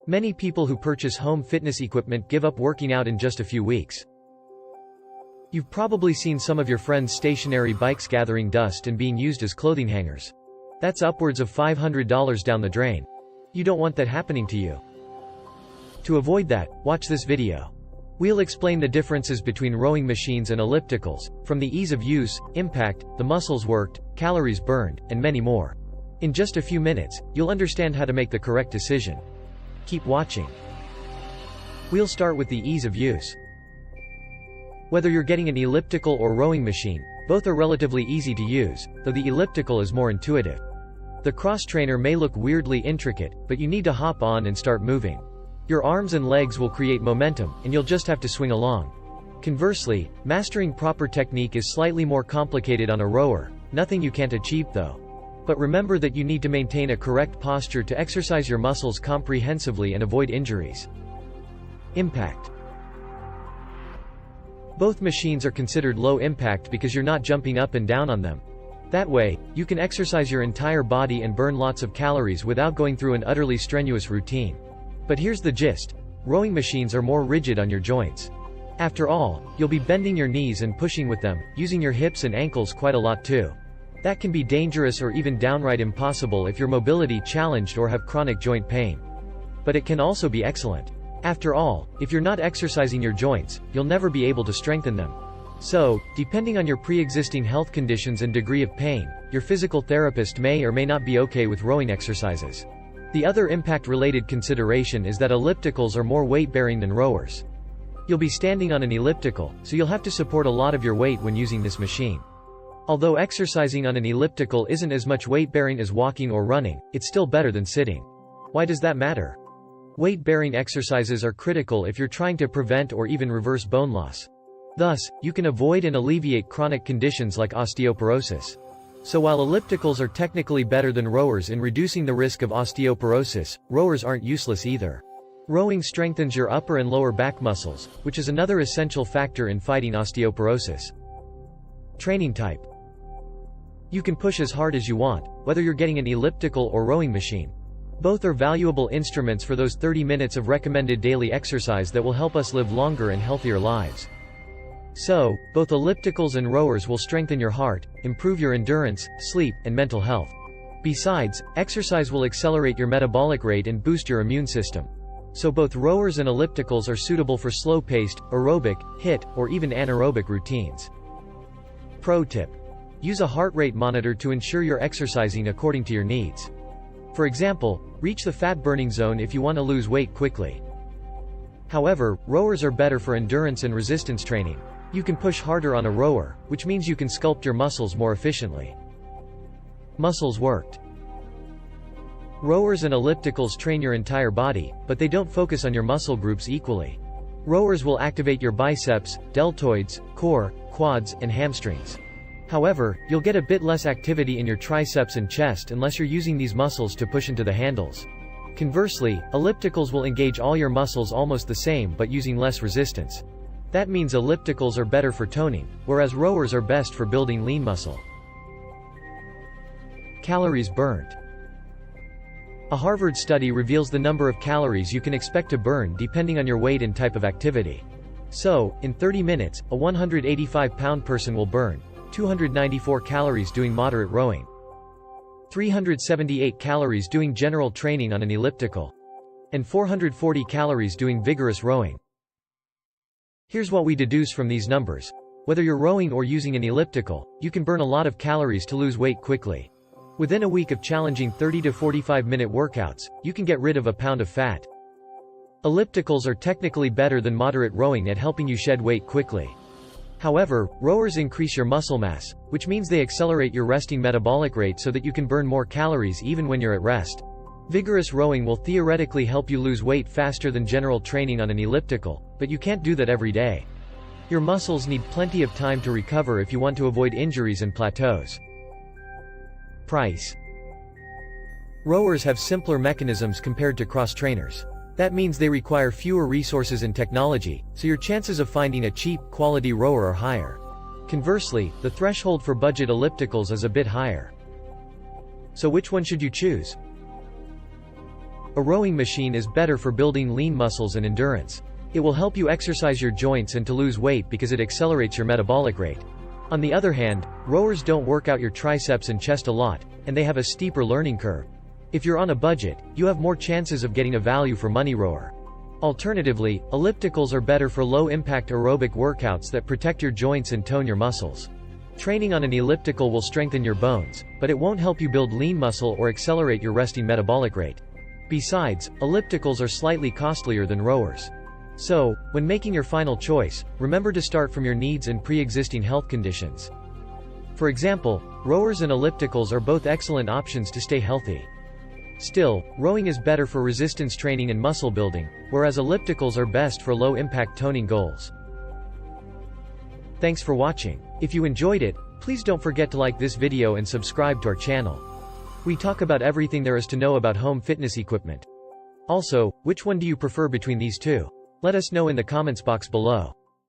Many people who purchase home fitness equipment give up working out in just a few weeks. You've probably seen some of your friends' stationary bikes gathering dust and being used as clothing hangers. That's upwards of $500 down the drain. You don't want that happening to you. To avoid that, watch this video. We'll explain the differences between rowing machines and ellipticals, from the ease of use, impact, the muscles worked, calories burned, and many more. In just a few minutes, you'll understand how to make the correct decision. Keep watching. We'll start with the ease of use. Whether you're getting an elliptical or rowing machine, both are relatively easy to use, though the elliptical is more intuitive. The cross trainer may look weirdly intricate, but you need to hop on and start moving. Your arms and legs will create momentum, and you'll just have to swing along. Conversely, mastering proper technique is slightly more complicated on a rower, nothing you can't achieve though. But remember that you need to maintain a correct posture to exercise your muscles comprehensively and avoid injuries. Impact. Both machines are considered low impact because you're not jumping up and down on them. That way, you can exercise your entire body and burn lots of calories without going through an utterly strenuous routine. But here's the gist. Rowing machines are more rigid on your joints. After all, you'll be bending your knees and pushing with them, using your hips and ankles quite a lot too. That can be dangerous or even downright impossible if you're mobility challenged or have chronic joint pain. But it can also be excellent. After all, if you're not exercising your joints, you'll never be able to strengthen them. So, depending on your pre-existing health conditions and degree of pain, your physical therapist may or may not be okay with rowing exercises. The other impact-related consideration is that ellipticals are more weight-bearing than rowers. You'll be standing on an elliptical, so you'll have to support a lot of your weight when using this machine. Although exercising on an elliptical isn't as much weight-bearing as walking or running, it's still better than sitting. Why does that matter? Weight-bearing exercises are critical if you're trying to prevent or even reverse bone loss. Thus, you can avoid and alleviate chronic conditions like osteoporosis. So while ellipticals are technically better than rowers in reducing the risk of osteoporosis, rowers aren't useless either. Rowing strengthens your upper and lower back muscles, which is another essential factor in fighting osteoporosis. Training type. You can push as hard as you want, whether you're getting an elliptical or rowing machine. Both are valuable instruments for those 30 minutes of recommended daily exercise that will help us live longer and healthier lives. So, both ellipticals and rowers will strengthen your heart, improve your endurance, sleep, and mental health. Besides, exercise will accelerate your metabolic rate and boost your immune system. So both rowers and ellipticals are suitable for slow-paced, aerobic, HIIT, or even anaerobic routines. Pro tip. Use a heart rate monitor to ensure you're exercising according to your needs. For example, reach the fat-burning zone if you want to lose weight quickly. However, rowers are better for endurance and resistance training. You can push harder on a rower, which means you can sculpt your muscles more efficiently. Muscles worked. Rowers and ellipticals train your entire body, but they don't focus on your muscle groups equally. Rowers will activate your biceps, deltoids, core, quads, and hamstrings. However, you'll get a bit less activity in your triceps and chest unless you're using these muscles to push into the handles. Conversely, ellipticals will engage all your muscles almost the same but using less resistance. That means ellipticals are better for toning, whereas rowers are best for building lean muscle. Calories burnt. A Harvard study reveals the number of calories you can expect to burn depending on your weight and type of activity. So, in 30 minutes, a 185-pound person will burn 294 calories doing moderate rowing, 378 calories doing general training on an elliptical, and 440 calories doing vigorous rowing. Here's what we deduce from these numbers. Whether you're rowing or using an elliptical, you can burn a lot of calories to lose weight quickly. Within a week of challenging 30 to 45-minute workouts, you can get rid of a pound of fat. Ellipticals are technically better than moderate rowing at helping you shed weight quickly. However, rowers increase your muscle mass, which means they accelerate your resting metabolic rate so that you can burn more calories even when you're at rest. Vigorous rowing will theoretically help you lose weight faster than general training on an elliptical, but you can't do that every day. Your muscles need plenty of time to recover if you want to avoid injuries and plateaus. Price. Rowers have simpler mechanisms compared to cross-trainers. That means they require fewer resources and technology, so your chances of finding a cheap, quality rower are higher. Conversely, the threshold for budget ellipticals is a bit higher. So which one should you choose? A rowing machine is better for building lean muscles and endurance. It will help you exercise your joints and to lose weight because it accelerates your metabolic rate. On the other hand, rowers don't work out your triceps and chest a lot, and they have a steeper learning curve. If you're on a budget, you have more chances of getting a value for money rower. Alternatively, ellipticals are better for low-impact aerobic workouts that protect your joints and tone your muscles. Training on an elliptical will strengthen your bones, but it won't help you build lean muscle or accelerate your resting metabolic rate. Besides, ellipticals are slightly costlier than rowers. So, when making your final choice, remember to start from your needs and pre-existing health conditions. For example, rowers and ellipticals are both excellent options to stay healthy. Still, rowing is better for resistance training and muscle building, whereas ellipticals are best for low-impact toning goals. Thanks for watching. If you enjoyed it, please don't forget to like this video and subscribe to our channel. We talk about everything there is to know about home fitness equipment. Also, which one do you prefer between these two? Let us know in the comments box below.